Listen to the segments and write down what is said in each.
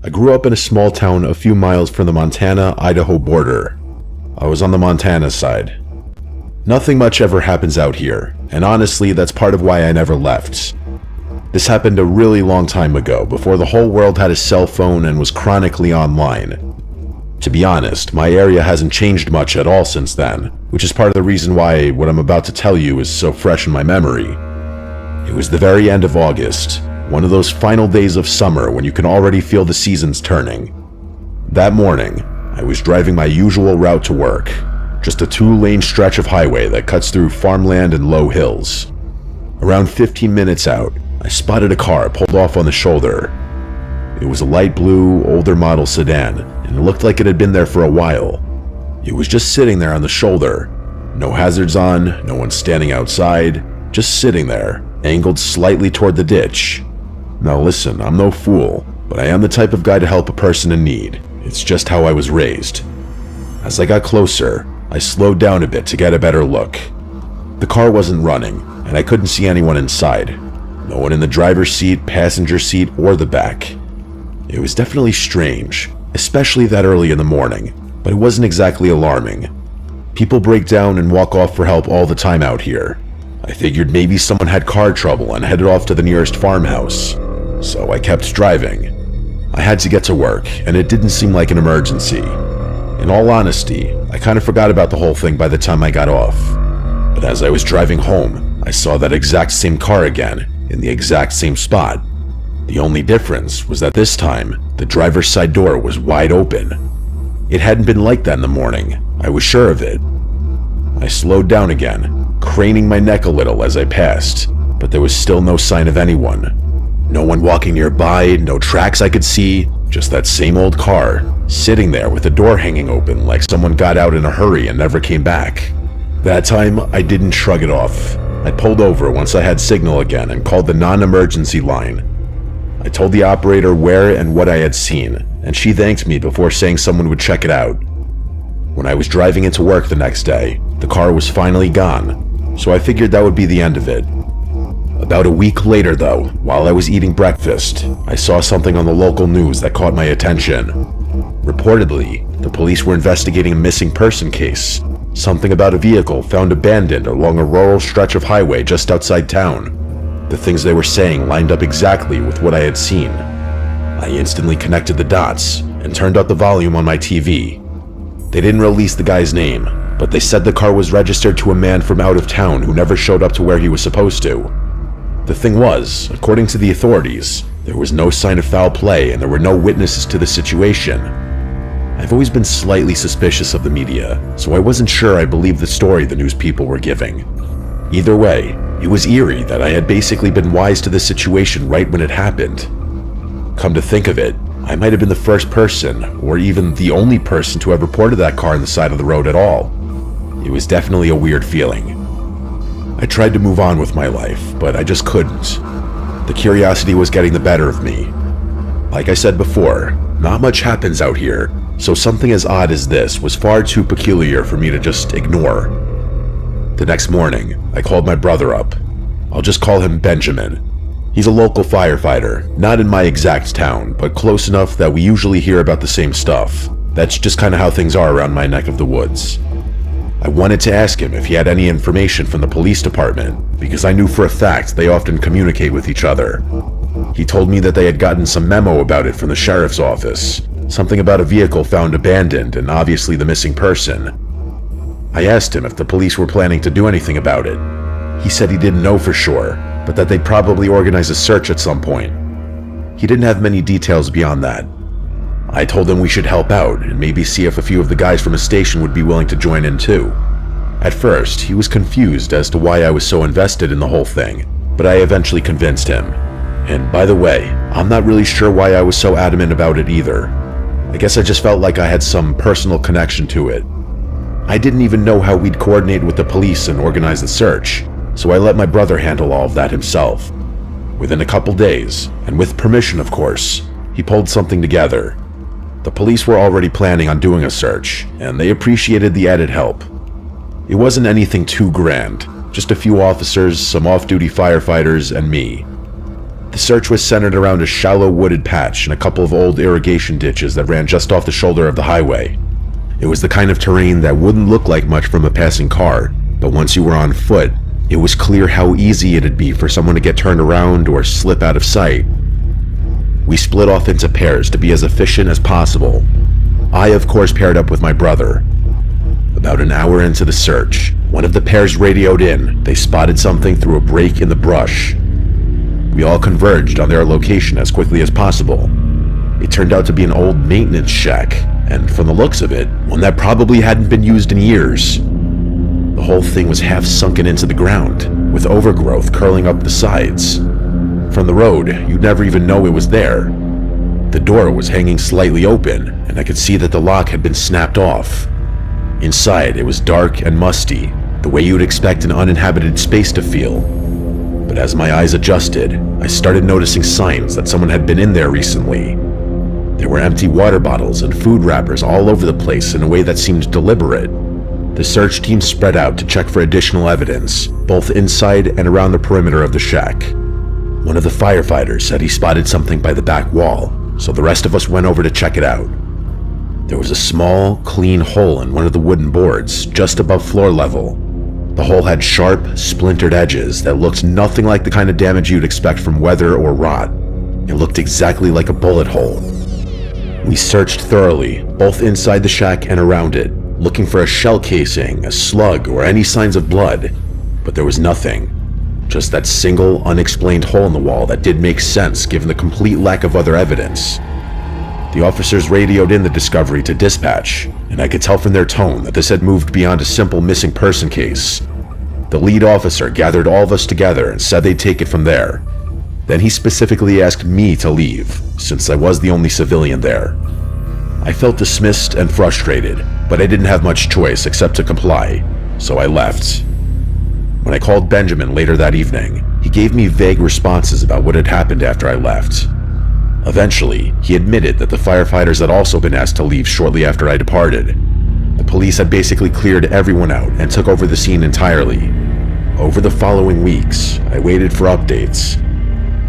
I grew up in a small town a few miles from the Montana-Idaho border. I was on the Montana side. Nothing much ever happens out here, and honestly, that's part of why I never left. This happened a really long time ago, before the whole world had a cell phone and was chronically online. To be honest, my area hasn't changed much at all since then, which is part of the reason why what I'm about to tell you is so fresh in my memory. It was the very end of August, one of those final days of summer when you can already feel the seasons turning. That morning, I was driving my usual route to work, just a 2-lane stretch of highway that cuts through farmland and low hills. Around 15 minutes out, I spotted a car pulled off on the shoulder. It was a light blue, older model sedan, and it looked like it had been there for a while. It was just sitting there on the shoulder. No hazards on, no one standing outside, just sitting there, angled slightly toward the ditch. Now listen, I'm no fool, but I am the type of guy to help a person in need. It's just how I was raised. As I got closer, I slowed down a bit to get a better look. The car wasn't running, and I couldn't see anyone inside. No one in the driver's seat, passenger seat, or the back. It was definitely strange, especially that early in the morning, but it wasn't exactly alarming. People break down and walk off for help all the time out here. I figured maybe someone had car trouble and headed off to the nearest farmhouse. So I kept driving. I had to get to work, and it didn't seem like an emergency. In all honesty, I kind of forgot about the whole thing by the time I got off. But as I was driving home, I saw that exact same car again, in the exact same spot. The only difference was that this time, the driver's side door was wide open. It hadn't been like that in the morning, I was sure of it. I slowed down again, craning my neck a little as I passed, but there was still no sign of anyone. No one walking nearby, no tracks I could see, just that same old car, sitting there with the door hanging open like someone got out in a hurry and never came back. That time, I didn't shrug it off. I pulled over once I had signal again and called the non-emergency line. I told the operator where and what I had seen, and she thanked me before saying someone would check it out. When I was driving into work the next day, the car was finally gone, so I figured that would be the end of it. About a week later though, while I was eating breakfast, I saw something on the local news that caught my attention. Reportedly, the police were investigating a missing person case, something about a vehicle found abandoned along a rural stretch of highway just outside town. The things they were saying lined up exactly with what I had seen. I instantly connected the dots and turned up the volume on my TV. They didn't release the guy's name, but they said the car was registered to a man from out of town who never showed up to where he was supposed to. The thing was, according to the authorities, there was no sign of foul play and there were no witnesses to the situation. I've always been slightly suspicious of the media, so I wasn't sure I believed the story the news people were giving. Either way, it was eerie that I had basically been wise to this situation right when it happened. Come to think of it, I might have been the first person, or even the only person to have reported that car on the side of the road at all. It was definitely a weird feeling. I tried to move on with my life, but I just couldn't. The curiosity was getting the better of me. Like I said before, not much happens out here, so something as odd as this was far too peculiar for me to just ignore. The next morning, I called my brother up. I'll just call him Benjamin. He's a local firefighter, not in my exact town, but close enough that we usually hear about the same stuff. That's just kind of how things are around my neck of the woods. I wanted to ask him if he had any information from the police department, because I knew for a fact they often communicate with each other. He told me that they had gotten some memo about it from the sheriff's office, something about a vehicle found abandoned and obviously the missing person. I asked him if the police were planning to do anything about it. He said he didn't know for sure, but that they'd probably organize a search at some point. He didn't have many details beyond that. I told him we should help out and maybe see if a few of the guys from the station would be willing to join in too. At first, he was confused as to why I was so invested in the whole thing, but I eventually convinced him. And by the way, I'm not really sure why I was so adamant about it either. I guess I just felt like I had some personal connection to it. I didn't even know how we'd coordinate with the police and organize the search, so I let my brother handle all of that himself. Within a couple days, and with permission of course, he pulled something together. The police were already planning on doing a search, and they appreciated the added help. It wasn't anything too grand, just a few officers, some off-duty firefighters, and me. The search was centered around a shallow wooded patch and a couple of old irrigation ditches that ran just off the shoulder of the highway. It was the kind of terrain that wouldn't look like much from a passing car, but once you were on foot, it was clear how easy it'd be for someone to get turned around or slip out of sight. We split off into pairs to be as efficient as possible. I, of course, paired up with my brother. About an hour into the search, one of the pairs radioed in. They spotted something through a break in the brush. We all converged on their location as quickly as possible. It turned out to be an old maintenance shack, and from the looks of it, one that probably hadn't been used in years. The whole thing was half sunken into the ground, with overgrowth curling up the sides. From the road, you'd never even know it was there. The door was hanging slightly open, and I could see that the lock had been snapped off. Inside, it was dark and musty, the way you'd expect an uninhabited space to feel. But as my eyes adjusted, I started noticing signs that someone had been in there recently. There were empty water bottles and food wrappers all over the place in a way that seemed deliberate. The search team spread out to check for additional evidence, both inside and around the perimeter of the shack. One of the firefighters said he spotted something by the back wall, so the rest of us went over to check it out. There was a small, clean hole in one of the wooden boards, just above floor level. The hole had sharp, splintered edges that looked nothing like the kind of damage you'd expect from weather or rot. It looked exactly like a bullet hole. We searched thoroughly, both inside the shack and around it, looking for a shell casing, a slug, or any signs of blood, but there was nothing. Just that single, unexplained hole in the wall that did make sense given the complete lack of other evidence. The officers radioed in the discovery to dispatch, and I could tell from their tone that this had moved beyond a simple missing person case. The lead officer gathered all of us together and said they'd take it from there. Then he specifically asked me to leave, since I was the only civilian there. I felt dismissed and frustrated, but I didn't have much choice except to comply, so I left. When I called Benjamin later that evening, he gave me vague responses about what had happened after I left. Eventually, he admitted that the firefighters had also been asked to leave shortly after I departed. The police had basically cleared everyone out and took over the scene entirely. Over the following weeks, I waited for updates.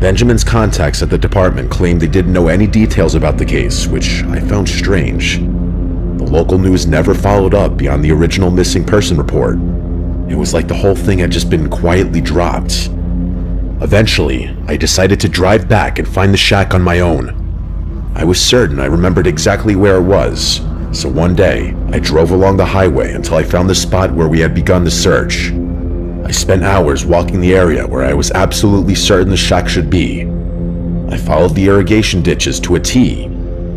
Benjamin's contacts at the department claimed they didn't know any details about the case, which I found strange. The local news never followed up beyond the original missing person report. It was like the whole thing had just been quietly dropped. Eventually, I decided to drive back and find the shack on my own. I was certain I remembered exactly where it was, so one day, I drove along the highway until I found the spot where we had begun the search. I spent hours walking the area where I was absolutely certain the shack should be. I followed the irrigation ditches to a T.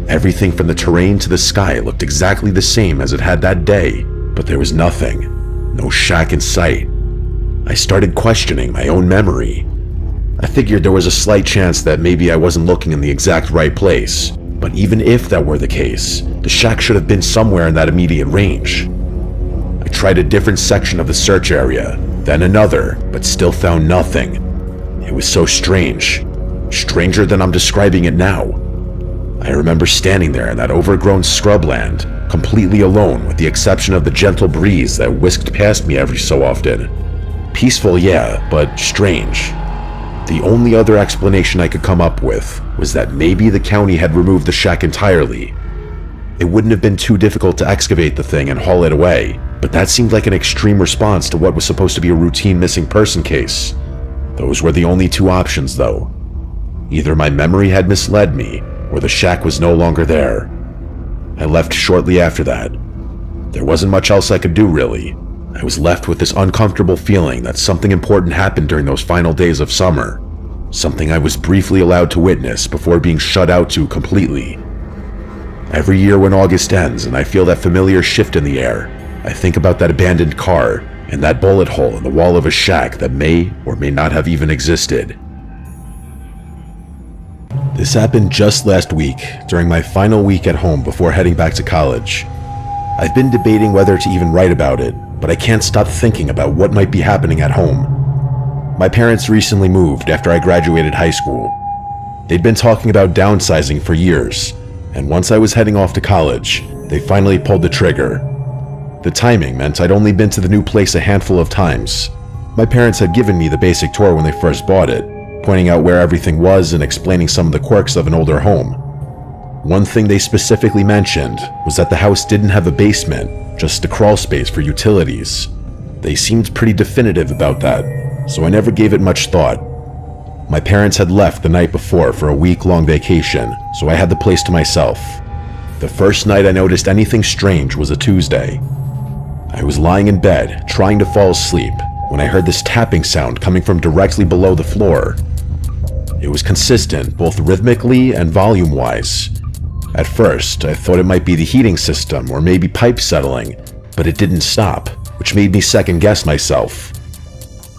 Everything from the terrain to the sky looked exactly the same as it had that day, but there was nothing. No shack in sight. I started questioning my own memory. I figured there was a slight chance that maybe I wasn't looking in the exact right place, but even if that were the case, the shack should have been somewhere in that immediate range. I tried a different section of the search area, then another, but still found nothing. It was so strange. Stranger than I'm describing it now. I remember standing there in that overgrown scrubland, completely alone with the exception of the gentle breeze that whisked past me every so often. Peaceful, yeah, but strange. The only other explanation I could come up with was that maybe the county had removed the shack entirely. It wouldn't have been too difficult to excavate the thing and haul it away, but that seemed like an extreme response to what was supposed to be a routine missing person case. Those were the only two options, though. Either my memory had misled me, or the shack was no longer there. I left shortly after that. There wasn't much else I could do, really. I was left with this uncomfortable feeling that something important happened during those final days of summer. Something I was briefly allowed to witness before being shut out to completely. Every year when August ends and I feel that familiar shift in the air, I think about that abandoned car and that bullet hole in the wall of a shack that may or may not have even existed. This happened just last week, during my final week at home before heading back to college. I've been debating whether to even write about it, but I can't stop thinking about what might be happening at home. My parents recently moved after I graduated high school. They'd been talking about downsizing for years, and once I was heading off to college, they finally pulled the trigger. The timing meant I'd only been to the new place a handful of times. My parents had given me the basic tour when they first bought it, pointing out where everything was and explaining some of the quirks of an older home. One thing they specifically mentioned was that the house didn't have a basement, just a crawl space for utilities. They seemed pretty definitive about that, so I never gave it much thought. My parents had left the night before for a week-long vacation, so I had the place to myself. The first night I noticed anything strange was a Tuesday. I was lying in bed, trying to fall asleep, when I heard this tapping sound coming from directly below the floor. It was consistent, both rhythmically and volume-wise. At first, I thought it might be the heating system or maybe pipes settling, but it didn't stop, which made me second-guess myself.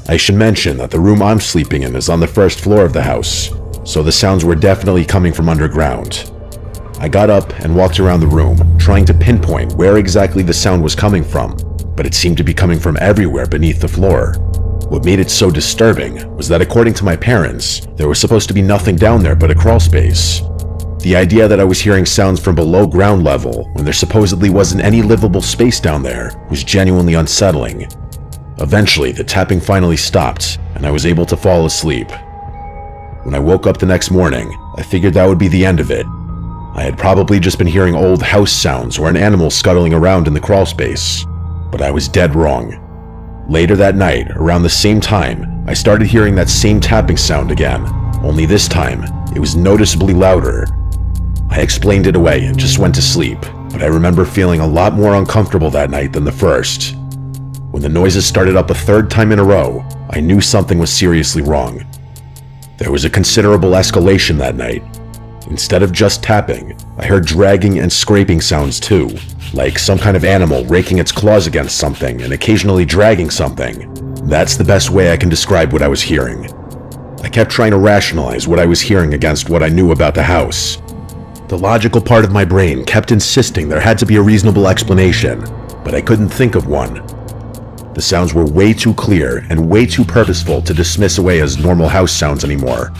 I should mention that the room I'm sleeping in is on the first floor of the house, so the sounds were definitely coming from underground. I got up and walked around the room, trying to pinpoint where exactly the sound was coming from, but it seemed to be coming from everywhere beneath the floor. What made it so disturbing was that according to my parents, there was supposed to be nothing down there but a crawl space. The idea that I was hearing sounds from below ground level when there supposedly wasn't any livable space down there was genuinely unsettling. Eventually, the tapping finally stopped, and I was able to fall asleep. When I woke up the next morning, I figured that would be the end of it. I had probably just been hearing old house sounds or an animal scuttling around in the crawl space, but I was dead wrong. Later that night, around the same time, I started hearing that same tapping sound again, only this time, it was noticeably louder. I explained it away and just went to sleep, but I remember feeling a lot more uncomfortable that night than the first. When the noises started up a third time in a row, I knew something was seriously wrong. There was a considerable escalation that night. Instead of just tapping, I heard dragging and scraping sounds too, like some kind of animal raking its claws against something and occasionally dragging something. That's the best way I can describe what I was hearing. I kept trying to rationalize what I was hearing against what I knew about the house. The logical part of my brain kept insisting there had to be a reasonable explanation, but I couldn't think of one. The sounds were way too clear and way too purposeful to dismiss away as normal house sounds anymore.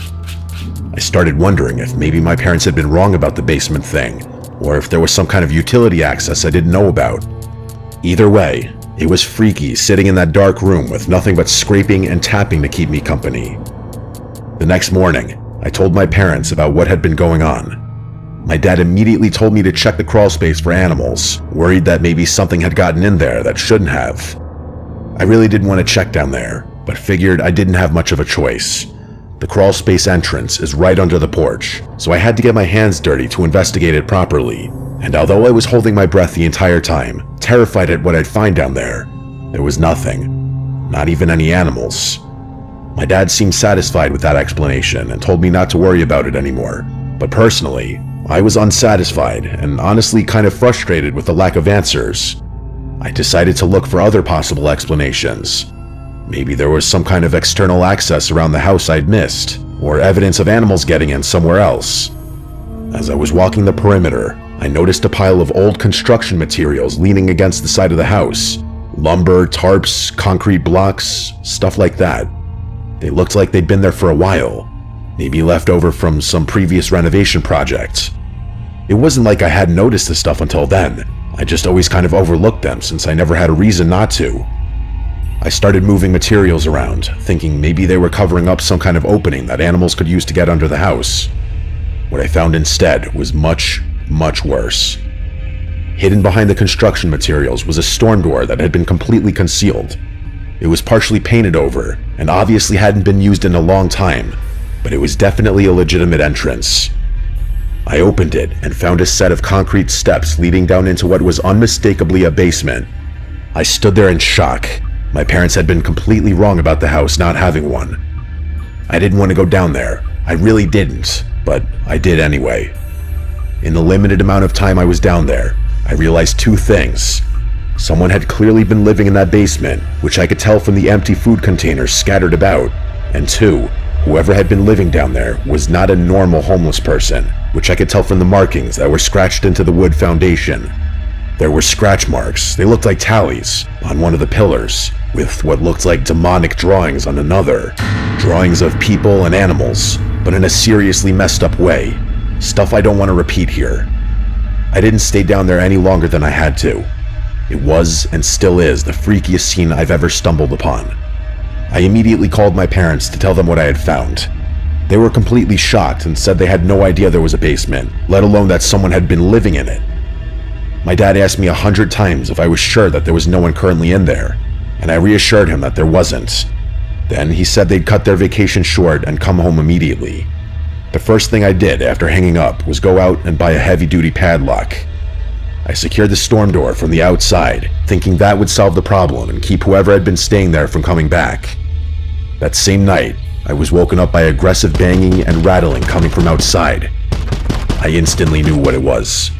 I started wondering if maybe my parents had been wrong about the basement thing, or if there was some kind of utility access I didn't know about. Either way, it was freaky sitting in that dark room with nothing but scraping and tapping to keep me company. The next morning, I told my parents about what had been going on. My dad immediately told me to check the crawl space for animals, worried that maybe something had gotten in there that shouldn't have. I really didn't want to check down there, but figured I didn't have much of a choice. The crawl space entrance is right under the porch, so I had to get my hands dirty to investigate it properly. And although I was holding my breath the entire time, terrified at what I'd find down there was nothing. Not even any animals. My dad seemed satisfied with that explanation and told me not to worry about it anymore. But personally, I was unsatisfied and honestly kind of frustrated with the lack of answers. I decided to look for other possible explanations. Maybe there was some kind of external access around the house I'd missed, or evidence of animals getting in somewhere else. As I was walking the perimeter, I noticed a pile of old construction materials leaning against the side of the house. Lumber, tarps, concrete blocks, stuff like that. They looked like they'd been there for a while, maybe left over from some previous renovation project. It wasn't like I hadn't noticed this stuff until then. I just always kind of overlooked them since I never had a reason not to. I started moving materials around, thinking maybe they were covering up some kind of opening that animals could use to get under the house. What I found instead was much, much worse. Hidden behind the construction materials was a storm door that had been completely concealed. It was partially painted over, and obviously hadn't been used in a long time, but it was definitely a legitimate entrance. I opened it and found a set of concrete steps leading down into what was unmistakably a basement. I stood there in shock. My parents had been completely wrong about the house not having one. I didn't want to go down there. I really didn't, but I did anyway. In the limited amount of time I was down there, I realized two things. Someone had clearly been living in that basement, which I could tell from the empty food containers scattered about. And two, whoever had been living down there was not a normal homeless person, which I could tell from the markings that were scratched into the wood foundation. There were scratch marks, they looked like tallies, on one of the pillars, with what looked like demonic drawings on another. Drawings of people and animals, but in a seriously messed up way. Stuff I don't want to repeat here. I didn't stay down there any longer than I had to. It was, and still is, the freakiest scene I've ever stumbled upon. I immediately called my parents to tell them what I had found. They were completely shocked and said they had no idea there was a basement, let alone that someone had been living in it. My dad asked me 100 times if I was sure that there was no one currently in there, and I reassured him that there wasn't. Then he said they'd cut their vacation short and come home immediately. The first thing I did after hanging up was go out and buy a heavy-duty padlock. I secured the storm door from the outside, thinking that would solve the problem and keep whoever had been staying there from coming back. That same night, I was woken up by aggressive banging and rattling coming from outside. I instantly knew what it was.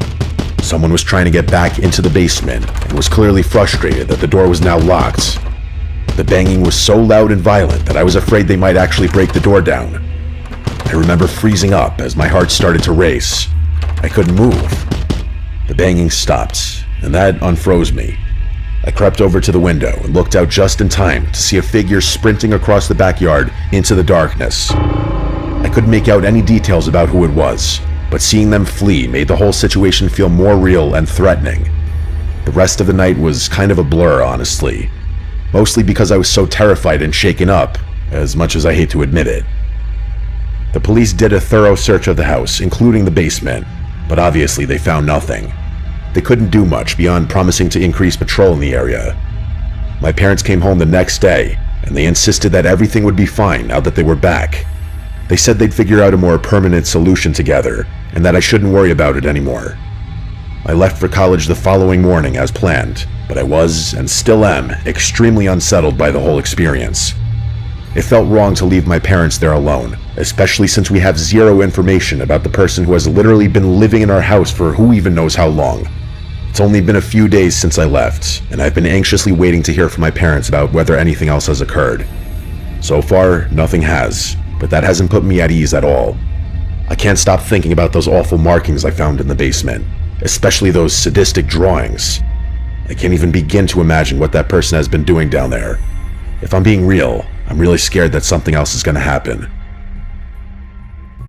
Someone was trying to get back into the basement and was clearly frustrated that the door was now locked. The banging was so loud and violent that I was afraid they might actually break the door down. I remember freezing up as my heart started to race. I couldn't move. The banging stopped, and that unfroze me. I crept over to the window and looked out just in time to see a figure sprinting across the backyard into the darkness. I couldn't make out any details about who it was, but seeing them flee made the whole situation feel more real and threatening. The rest of the night was kind of a blur, honestly. Mostly because I was so terrified and shaken up, as much as I hate to admit it. The police did a thorough search of the house, including the basement, but obviously they found nothing. They couldn't do much beyond promising to increase patrol in the area. My parents came home the next day, and they insisted that everything would be fine now that they were back. They said they'd figure out a more permanent solution together, and that I shouldn't worry about it anymore. I left for college the following morning as planned, but I was, and still am, extremely unsettled by the whole experience. It felt wrong to leave my parents there alone, especially since we have zero information about the person who has literally been living in our house for who even knows how long. It's only been a few days since I left, and I've been anxiously waiting to hear from my parents about whether anything else has occurred. So far, nothing has, but that hasn't put me at ease at all. I can't stop thinking about those awful markings I found in the basement, especially those sadistic drawings. I can't even begin to imagine what that person has been doing down there. If I'm being real, I'm really scared that something else is going to happen.